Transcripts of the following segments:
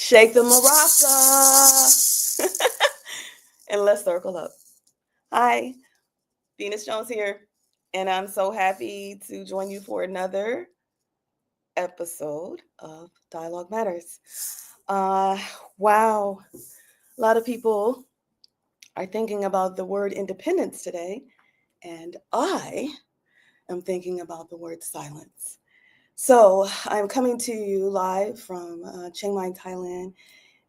Shake the maraca. And let's circle up. Hi, Venus Jones here, and I'm so happy to join you for another episode of Dialogue Matters. Uh, wow, a lot of people are thinking about the word independence today, and I am thinking about the word silence. So I'm coming to you live from Chiang Mai, Thailand,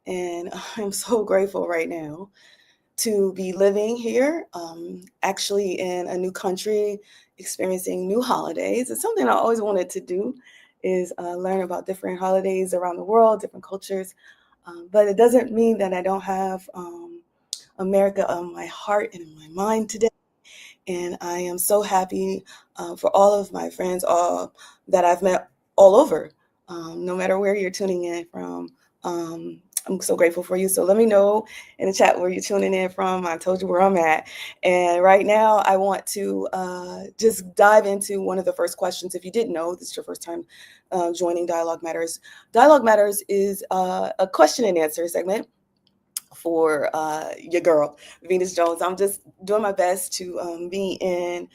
and I'm so grateful right now to be living here, actually in a new country, experiencing new holidays. It's something I always wanted to do, is learn about different holidays around the world, different cultures. But it doesn't mean that I don't have America on my heart and in my mind today. And I am so happy for all of my friends, all that I've met all over, no matter where you're tuning in from. I'm so grateful for you. So let me know in the chat where you're tuning in from. I told you where I'm at. And right now, I want to just dive into one of the first questions. If you didn't know, this is your first time joining Dialogue Matters. Dialogue Matters is a question and answer segment for your girl, Venus Jones. I'm just doing my best to be in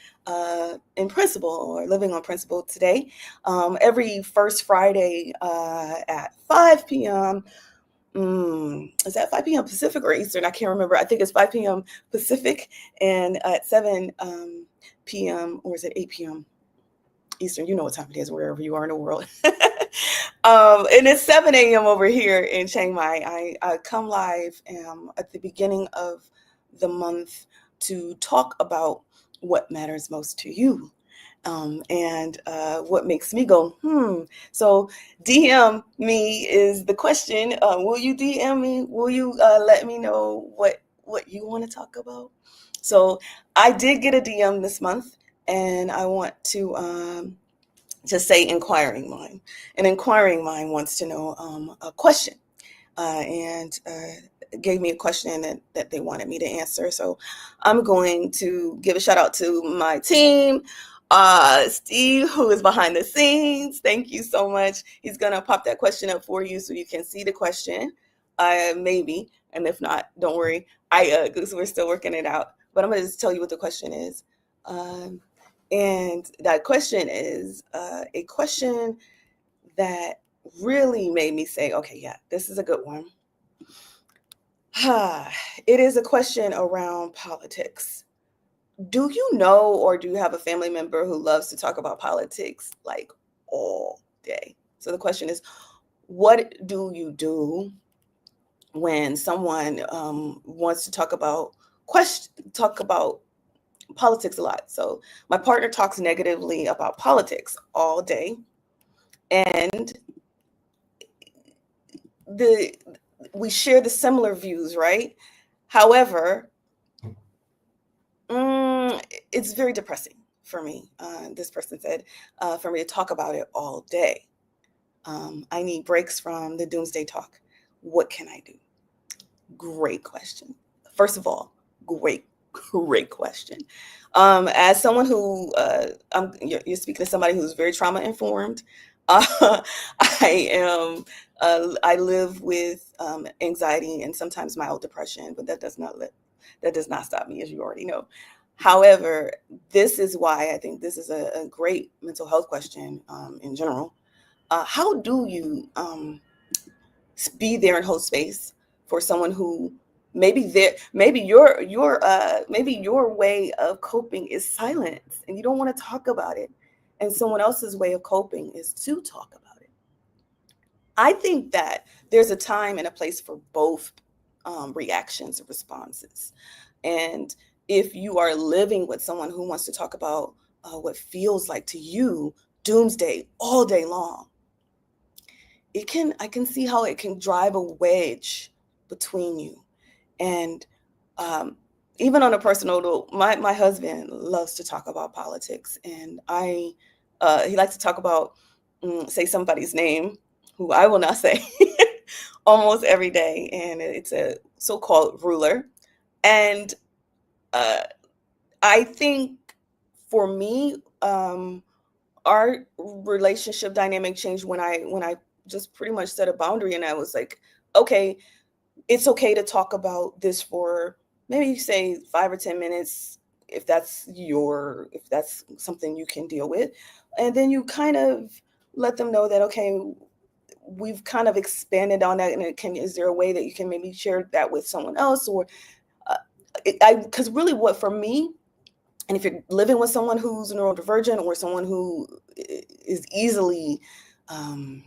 principle, or living on principle today. Every first Friday at 5 p.m. Is that 5 p.m. Pacific or Eastern? I can't remember. I think it's 5 p.m. Pacific, and at 7 p.m. or is it 8 p.m. Eastern? You know what time it is wherever you are in the world. And it's 7 a.m. over here in Chiang Mai. I come live at the beginning of the month to talk about what matters most to you. And what makes me go. So DM me is the question. Will you DM me? Will you let me know what you want to talk about? So I did get a DM this month, and I want to just say inquiring mind. An inquiring mind wants to know a question, and gave me a question that they wanted me to answer. So I'm going to give a shout out to my team. Steve, who is behind the scenes, thank you so much. He's gonna pop that question up for you so you can see the question, maybe, and if not, don't worry. Because we're still working it out. But I'm gonna just tell you what the question is. And that question is a question that really made me say, okay, yeah, this is a good one. It is a question around politics. Do you know, or do you have a family member who loves to talk about politics like all day? So the question is, what do you do when someone wants to talk about politics a lot? So my partner talks negatively about politics all day, and we share the similar views, right? However, it's very depressing for me. This person said, for me to talk about it all day. I need breaks from the doomsday talk. What can I do? Great question. First of all, great question. As someone who, you're speaking to somebody who's very trauma informed. I live with anxiety and sometimes mild depression, but that does not stop me, as you already know. However, this is why I think this is a great mental health question in general. How do you be there and hold space for someone who maybe your way of coping is silence and you don't want to talk about it, and someone else's way of coping is to talk about it? I think that there's a time and a place for both reactions and responses. And if you are living with someone who wants to talk about what feels like to you doomsday all day long, I can see how it can drive a wedge between you. And even on a personal note, my husband loves to talk about politics, and he likes to talk about say somebody's name who I will not say almost every day, and it's a so-called ruler. And I think for me, our relationship dynamic changed when I just pretty much set a boundary, and I was like, okay, it's okay to talk about this for maybe say 5 or 10 minutes if that's something you can deal with. And then you kind of let them know that, okay, we've kind of expanded on that, and is there a way that you can maybe share that with someone else, or uh, because really what for me, and if you're living with someone who's neurodivergent or someone who is easily um,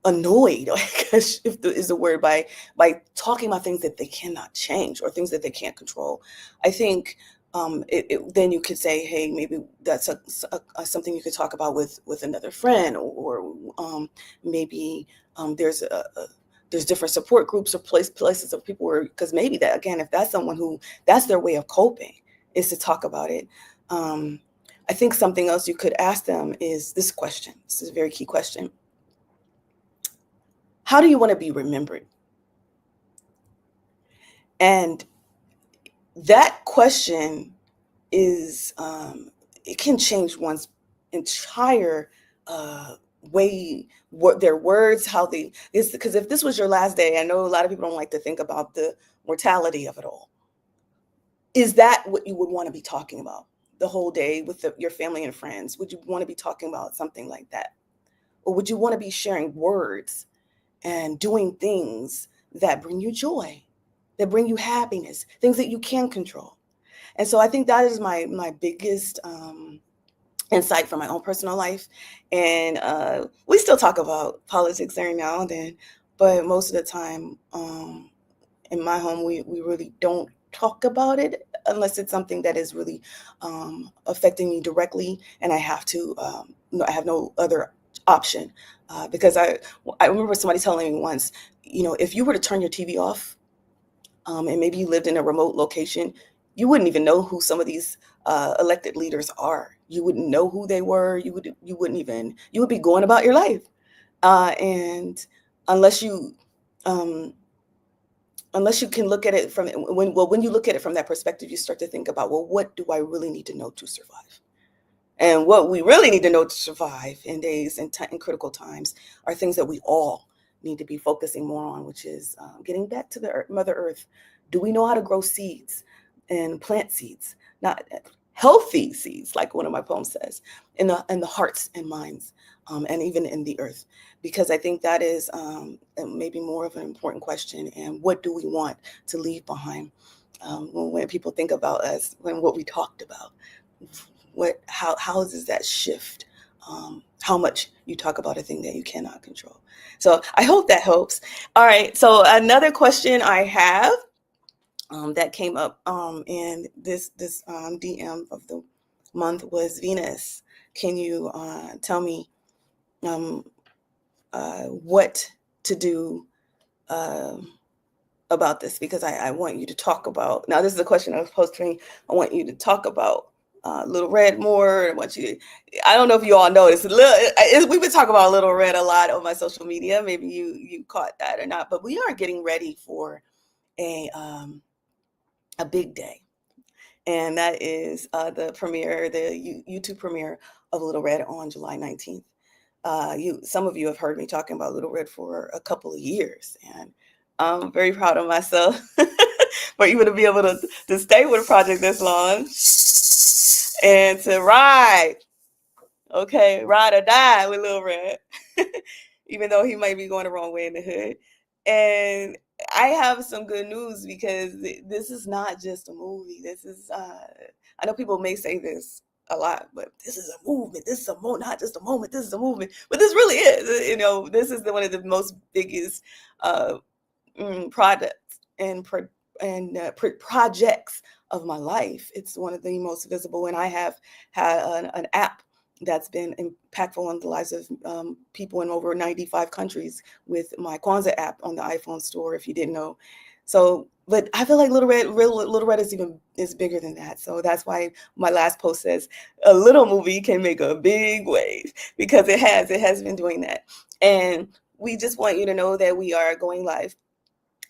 annoyed, I guess if is the word, by talking about things that they cannot change or things that they can't control, I think then you could say, hey, maybe that's something you could talk about with another friend, or maybe there's different support groups or places of people where, because maybe that, again, if that's someone who that's their way of coping, is to talk about it. um, I think something else you could ask them is this question. This is a very key question: how do you want to be remembered? And that question is, it can change one's entire uh, way, what their words, how they is, because if this was your last day, I know a lot of people don't like to think about the mortality of it all. Is that what you would want to be talking about the whole day with your family and friends? Would you want to be talking about something like that? Or would you want to be sharing words and doing things that bring you joy, that bring you happiness, things that you can control? And so I think that is my biggest insight from my own personal life. And we still talk about politics every now and then, but most of the time, in my home, we really don't talk about it unless it's something that is really affecting me directly, and I have to. I have no other option, because I remember somebody telling me once, if you were to turn your TV off, and maybe you lived in a remote location, you wouldn't even know who some of these elected leaders are. You wouldn't know who they were. You would be going about your life, and unless you um, unless you can look at it from when you look at it from that perspective, you start to think about, well, what do I really need to know to survive? And what we really need to know to survive in days and in critical times are things that we all need to be focusing more on, which is getting back to the Mother Earth. Do we know how to grow seeds and plant seeds, not healthy seeds, like one of my poems says, in the hearts and minds, and even in the earth? Because I think that is maybe more of an important question. And what do we want to leave behind, when people think about us, when what we talked about? How does that shift how much you talk about a thing that you cannot control? So I hope that helps. All right, so another question I have, that came up in this DM of the month was, Venus, can you tell me what to do about this? Because I want you to talk about, now this is a question I was posting, I want you to talk about Little Red more. I don't know if you all noticed, we've been talking about Little Red a lot on my social media. Maybe you caught that or not, but we are getting ready for a big day. And that is the YouTube premiere of Little Red on July 19th. Some of you have heard me talking about Little Red for a couple of years, and I'm very proud of myself for even to be able to stay with a project this long and to ride or die with Lil Red, even though he might be going the wrong way in the hood. And I have some good news, because this is not just a movie. This is, I know people may say this a lot, but this is a movement. This is not just a moment. This is a movement. But this really is. This is one of the most biggest uh, products projects of my life. It's one of the most visible, and I have had an app that's been impactful on the lives of people in over 95 countries with my Kwanzaa app on the iPhone store, if you didn't know. So, but I feel like Little Red is bigger than that. So that's why my last post says a little movie can make a big wave, because it has been doing that. And we just want you to know that we are going live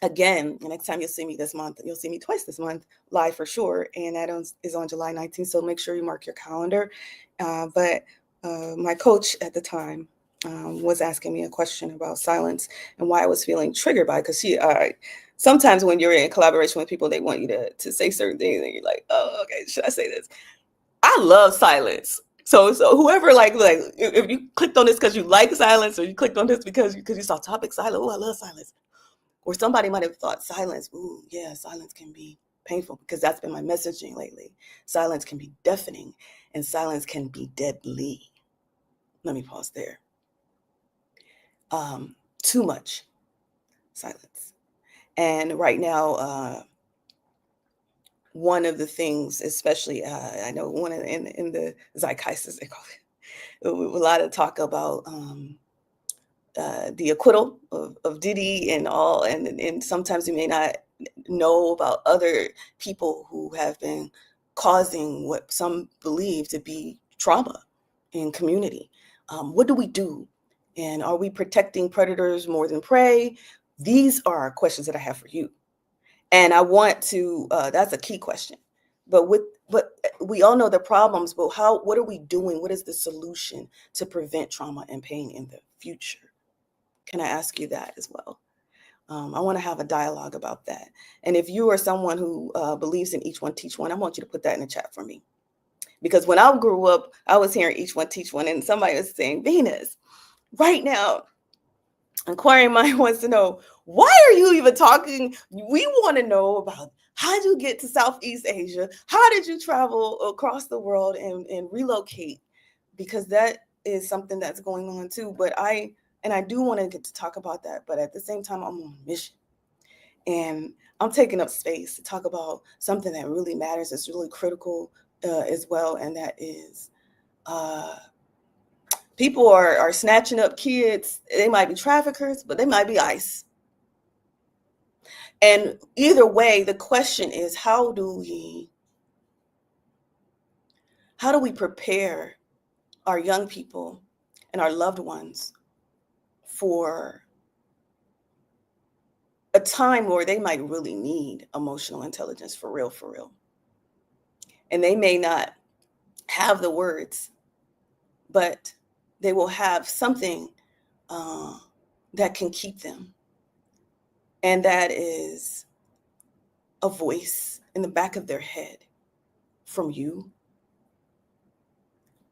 again. The next time you'll see me this month, you'll see me twice this month, live for sure, and that is on July 19th. So make sure you mark your calendar. But my coach at the time, was asking me a question about silence and why I was feeling triggered by it. Because sometimes when you're in collaboration with people, they want you to say certain things, and you're like, oh, okay, should I say this? I love silence. So whoever like if you clicked on this because you like silence, or you clicked on this because you saw topic silence, oh, I love silence. Or somebody might have thought silence, ooh, yeah, silence can be painful, because that's been my messaging lately. Silence can be deafening, and silence can be deadly. Let me pause there. Too much silence. And right now, one of the things, especially, I know one in the zeitgeist, they call it, a lot of talk about the acquittal of Diddy and all, and sometimes you may not know about other people who have been causing what some believe to be trauma in community. What do we do? And are we protecting predators more than prey? These are questions that I have for you. And I want to, that's a key question. But we all know the problems, but what are we doing? What is the solution to prevent trauma and pain in the future? Can I ask you that as well? I want to have a dialogue about that. And if you are someone who believes in each one, teach one, I want you to put that in the chat for me. Because when I grew up, I was hearing each one, teach one, and somebody was saying, Venus, right now, inquiring mind wants to know, why are you even talking? We want to know about how did you get to Southeast Asia? How did you travel across the world and relocate? Because that is something that's going on too. But I do want to get to talk about that. But at the same time, I'm on a mission. And I'm taking up space to talk about something that really matters, that's really critical as well. And that is people are snatching up kids. They might be traffickers, but they might be ICE. And either way, the question is, how do we prepare our young people and our loved ones for a time where they might really need emotional intelligence for real, for real. And they may not have the words, but they will have something that can keep them. And that is a voice in the back of their head from you,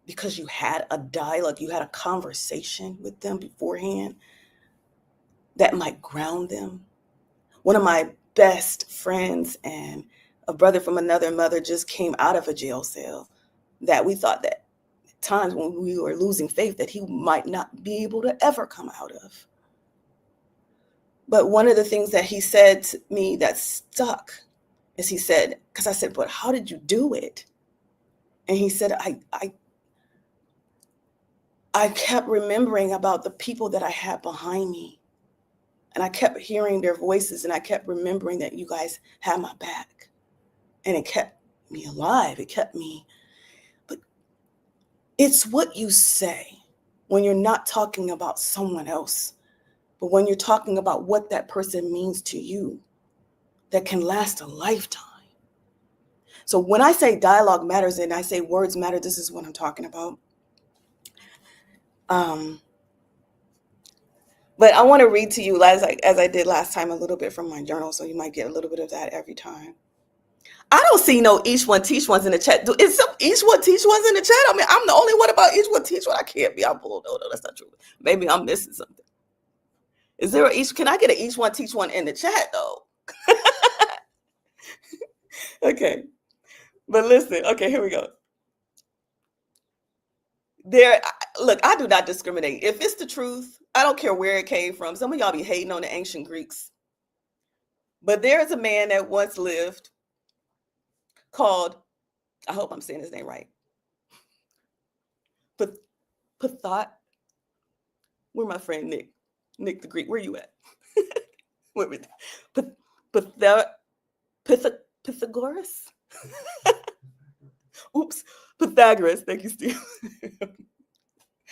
because you had a dialogue, you had a conversation with them beforehand that might ground them. One of my best friends and a brother from another mother just came out of a jail cell that we thought that times when we were losing faith that he might not be able to ever come out of. But one of the things that he said to me that stuck is, he said, because I said, but how did you do it? And he said, I kept remembering about the people that I had behind me. And I kept hearing their voices, and I kept remembering that you guys had my back. And it kept me alive. It kept me. But it's what you say when you're not talking about someone else, but when you're talking about what that person means to you, that can last a lifetime. So when I say dialogue matters and I say words matter, this is what I'm talking about. But I want to read to you, as I did last time, a little bit from my journal, so you might get a little bit of that every time. I don't see no each one teach ones in the chat. Is some each one teach ones in the chat? I mean, I'm the only one about each one teach one. I can't be. I'm pulled. No, that's not true. Maybe I'm missing something. Is there can I get an each one teach one in the chat though? Okay. But listen, okay, here we go. Look, I do not discriminate. If it's the truth, I don't care where it came from. Some of y'all be hating on the ancient Greeks. But there is a man that once lived called, I hope I'm saying his name right, Pythot. Where my friend Nick the Greek, where you at? Wait a minute. Pythagoras? Oops. Pythagoras. Thank you, Steve.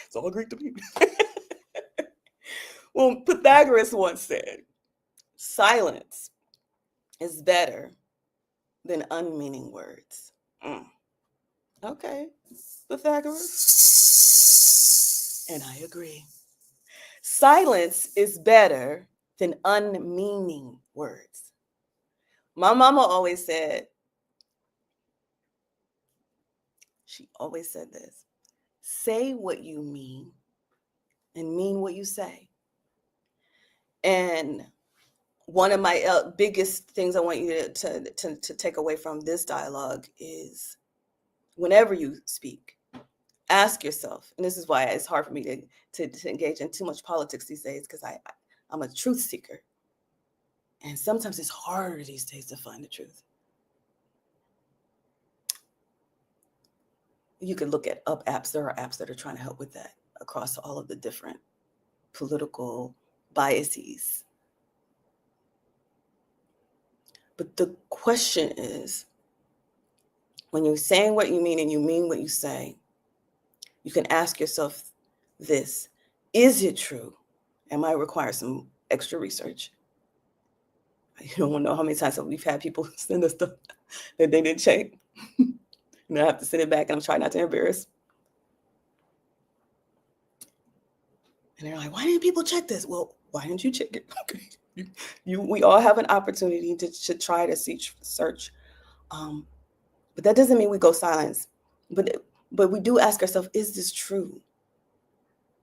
It's all Greek to me. Well, Pythagoras once said, silence is better than unmeaning words. Okay, Pythagoras. And I agree. Silence is better than unmeaning words. My mama always said, she always said this: say what you mean and mean what you say. And one of my biggest things I want you to take away from this dialogue is whenever you speak, ask yourself, and this is why it's hard for me to engage in too much politics these days, because I'm a truth seeker. And sometimes it's harder these days to find the truth. You can look at apps. There are apps that are trying to help with that across all of the different political biases. But the question is, when you're saying what you mean and you mean what you say, you can ask yourself this: is it true? It might require some extra research. You don't want to know how many times we've had people send us stuff that they didn't check. And I have to send it back, and I'm trying not to embarrass. And they're like, why didn't people check this? Well, why didn't you check it? Okay. We all have an opportunity to try to search. But that doesn't mean we go silence. But we do ask ourselves, is this true?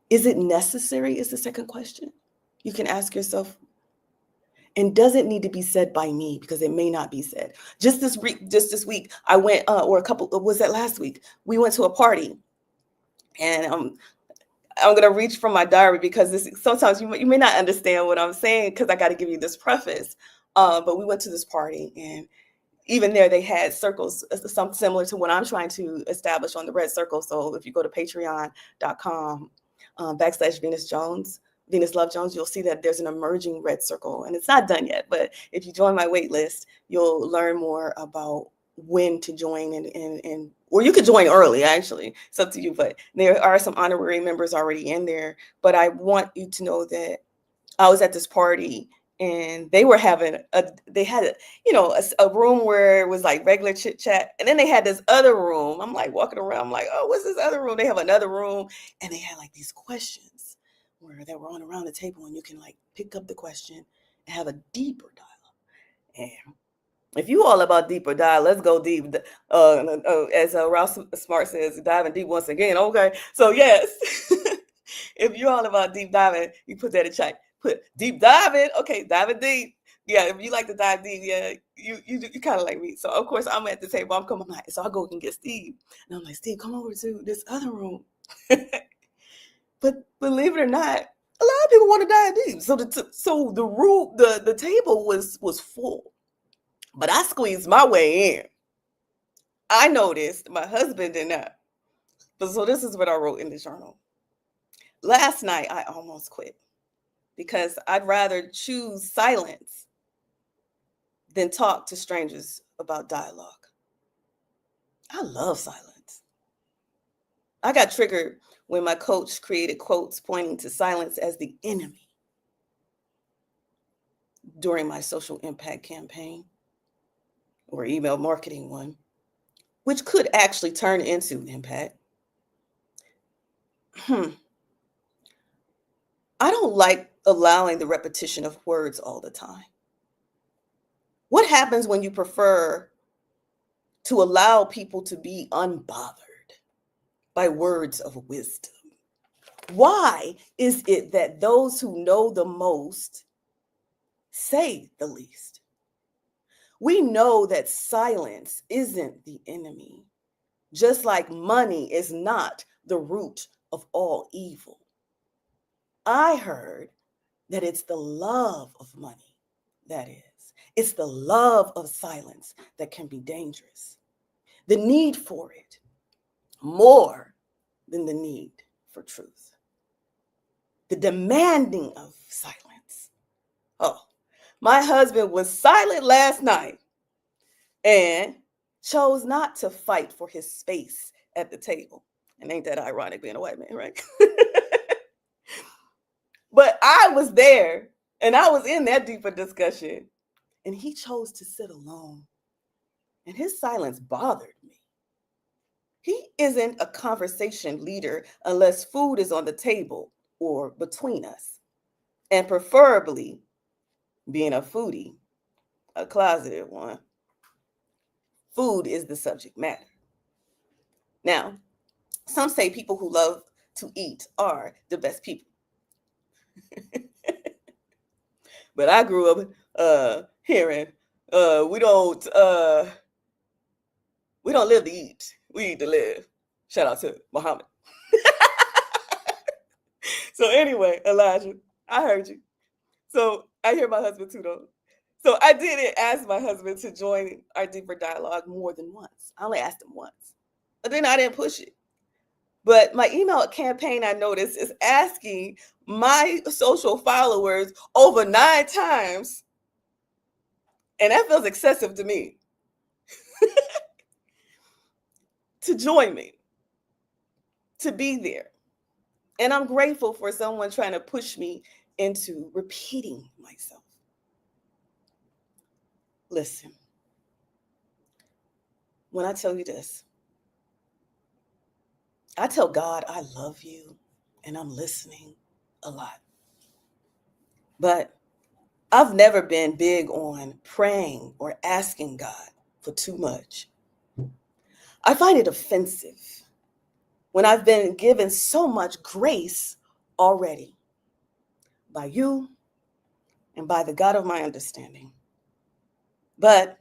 Is it necessary is the second question. You can ask yourself, and does it need to be said by me? Because it may not be said. Just this week, I went, was that last week? We went to a party, and I'm going to reach from my diary, because sometimes you may not understand what I'm saying, because I got to give you this preface. But we went to this party, and even there they had circles, something similar to what I'm trying to establish on the red circle. So if you go to patreon.com /Venus Love Jones, you'll see that there's an emerging red circle, and it's not done yet. But if you join my wait list, you'll learn more about when to join, and or you could join early, actually. It's up to you. But there are some honorary members already in there. But I want you to know that I was at this party, and they were having they had a room where it was like regular chit chat, and then they had this other room. I'm like walking around, I'm like, oh, what's this other room? They have another room, and they had like these questions where they were on around the table, and you can like pick up the question and have a deeper dialogue. And if you all about deeper dive, let's go deep. As Ralph Smart says, diving deep once again. Okay, so yes, if you're all about deep diving, you put that in chat. Put deep diving. Okay, diving deep. Yeah, if you like to dive deep, yeah, you kind of like me. So of course I'm at the table. I'm coming. So I go and get Steve, and I'm like, Steve, come over to this other room. But believe it or not, a lot of people want to dive deep. So the room, the table was full. But I squeezed my way in. I noticed, my husband did not. But so this is what I wrote in the journal. Last night, I almost quit, because I'd rather choose silence than talk to strangers about dialogue. I love silence. I got triggered when my coach created quotes pointing to silence as the enemy during my social impact campaign, or email marketing one, which could actually turn into impact. I don't like allowing the repetition of words all the time. What happens when you prefer to allow people to be unbothered by words of wisdom? Why is it that those who know the most say the least? We know that silence isn't the enemy, just like money is not the root of all evil. I heard that it's the love of money that is. It's the love of silence that can be dangerous. The need for it more than the need for truth. The demanding of silence. Oh, my husband was silent last night and chose not to fight for his space at the table. And ain't that ironic, being a white man, right? But I was there, and I was in that deeper discussion, and he chose to sit alone. And his silence bothered me. He isn't a conversation leader unless food is on the table or between us. And preferably, being a foodie, a closeted one, food is the subject matter. Now, some say people who love to eat are the best people. But I grew up hearing we don't live to eat. We eat to live. Shout out to Muhammad. So anyway, Elijah, I heard you. So I hear my husband too, though. So I didn't ask my husband to join our deeper dialogue more than once. I only asked him once, but then I didn't push it. But my email campaign, I noticed, is asking my social followers over 9 times, and that feels excessive to me, to join me, to be there. And I'm grateful for someone trying to push me into repeating myself. Listen, when I tell you this, I tell God I love you and I'm listening a lot. But I've never been big on praying or asking God for too much. I find it offensive when I've been given so much grace already by you and by the God of my understanding. But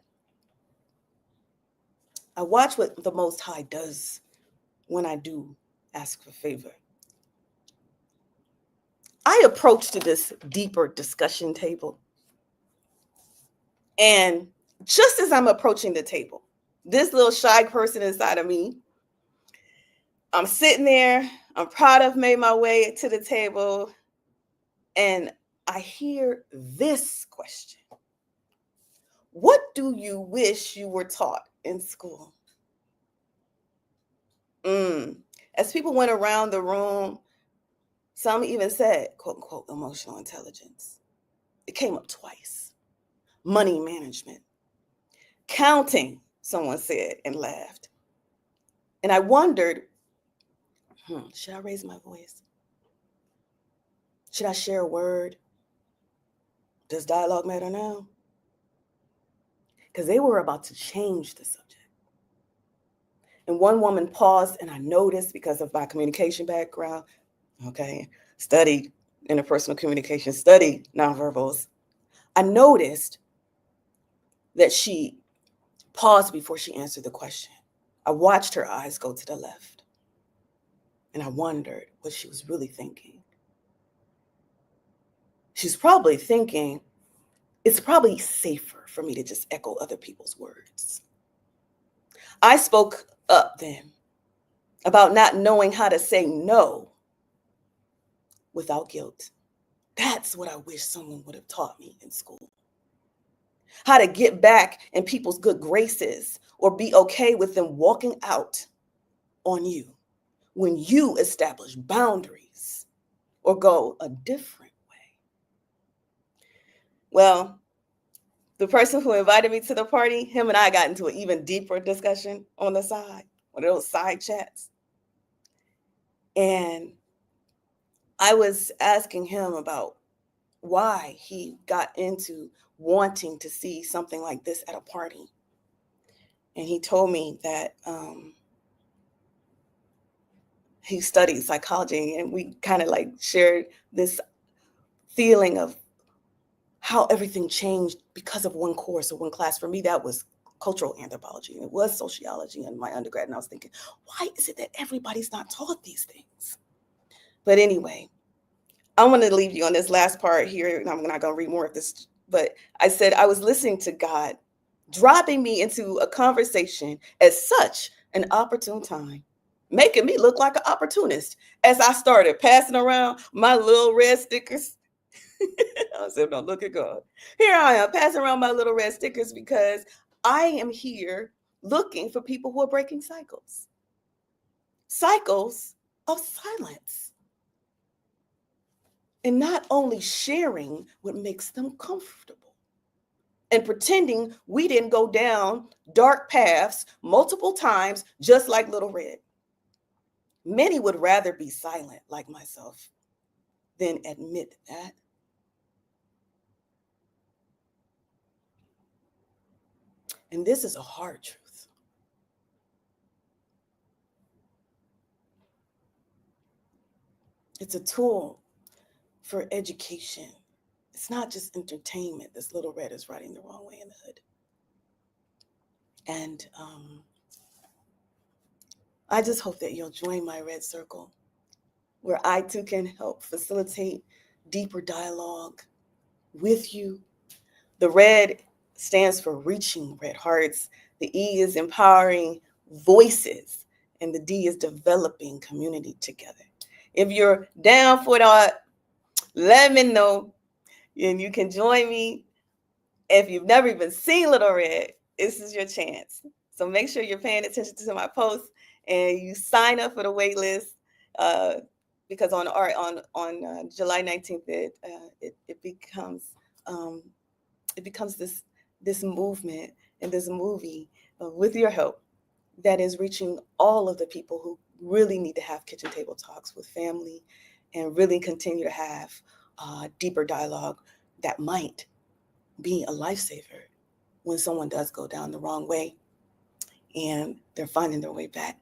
I watch what the Most High does when I do ask for favor. I approached this deeper discussion table, and just as I'm approaching the table, this little shy person inside of me, I'm sitting there, I'm proud of made my way to the table, and I hear this question. What do you wish you were taught in school? As people went around the room, some even said, quote unquote, emotional intelligence. It came up twice. Money management. Counting, someone said and laughed. And I wondered, should I raise my voice? Should I share a word? Does dialogue matter now? Because they were about to change the subject. And one woman paused, and I noticed, because of my communication background, studied interpersonal communication, studied nonverbals, I noticed that she paused before she answered the question. I watched her eyes go to the left, and I wondered what she was really thinking. She's probably thinking, it's probably safer for me to just echo other people's words. I spoke up then about not knowing how to say no without guilt. That's what I wish someone would have taught me in school. How to get back in people's good graces or be okay with them walking out on you when you establish boundaries or go a different way. Well, the person who invited me to the party, him and I got into an even deeper discussion on the side, one of those side chats. And I was asking him about why he got into wanting to see something like this at a party. And he told me that he studied psychology, and we kind of like shared this feeling of how everything changed because of one course or one class. For me, that was cultural anthropology, and it was sociology in my undergrad. And I was thinking, why is it that everybody's not taught these things? But anyway, I want to leave you on this last part here, and I'm not going to read more of this, but I said I was listening to God dropping me into a conversation at such an opportune time, making me look like an opportunist as I started passing around my little red stickers. I said, no, look at God. Here I am passing around my little red stickers because I am here looking for people who are breaking cycles of silence. And not only sharing what makes them comfortable and pretending we didn't go down dark paths multiple times, just like Little Red. Many would rather be silent, like myself, then admit that. And this is a hard truth. It's a tool for education. It's not just entertainment. This little red is riding the wrong way in the hood. And I just hope that you'll join my red circle, where I too can help facilitate deeper dialogue with you. The red stands for reaching red hearts. The E is empowering voices. And the D is developing community together. If you're down for that, let me know. And you can join me. If you've never even seen Little Red, this is your chance. So make sure you're paying attention to my posts and you sign up for the wait list, because on July 19th it becomes this movement and this movie, with your help, that is reaching all of the people who really need to have kitchen table talks with family and really continue to have deeper dialogue that might be a lifesaver when someone does go down the wrong way and they're finding their way back.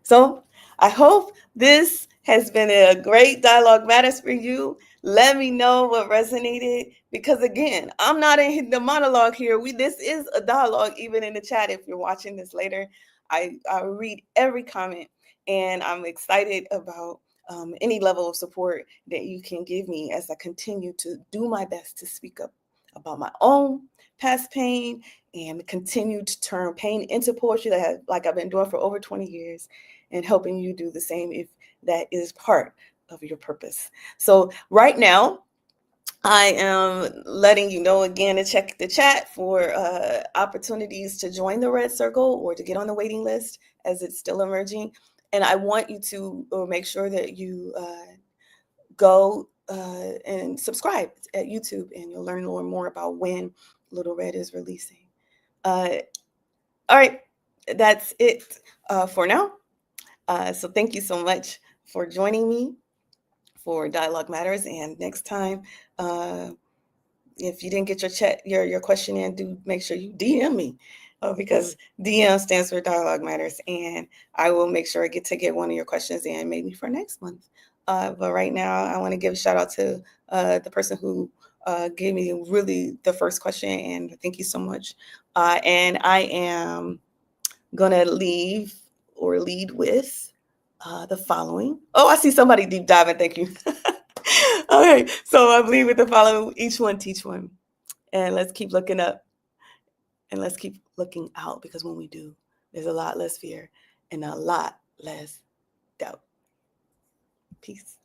So I hope this has been a great Dialogue Matters for you. Let me know what resonated, because again, I'm not in the monologue here. This is a dialogue, even in the chat. If you're watching this later, I read every comment, and I'm excited about any level of support that you can give me as I continue to do my best to speak up about my own past pain and continue to turn pain into poetry, like I've been doing for over 20 years, and helping you do the same if that is part of your purpose. So right now, I am letting you know again to check the chat for opportunities to join the Red Circle or to get on the waiting list as it's still emerging. And I want you to make sure that you go and subscribe at YouTube, and you'll learn more about when Little Red is releasing. All right, that's it for now. So thank you so much for joining me for Dialogue Matters. And next time, if you didn't get your question in, do make sure you DM me, because DM stands for Dialogue Matters, and I will make sure I get one of your questions in maybe for next month. But right now, I want to give a shout out to the person who gave me really the first question, and thank you so much. And I am gonna lead with the following. Oh, I see somebody deep diving. Thank you. Okay, so I lead with the following: each one teach one, and let's keep looking up, and let's keep looking out, because when we do, there's a lot less fear and a lot less doubt. Peace.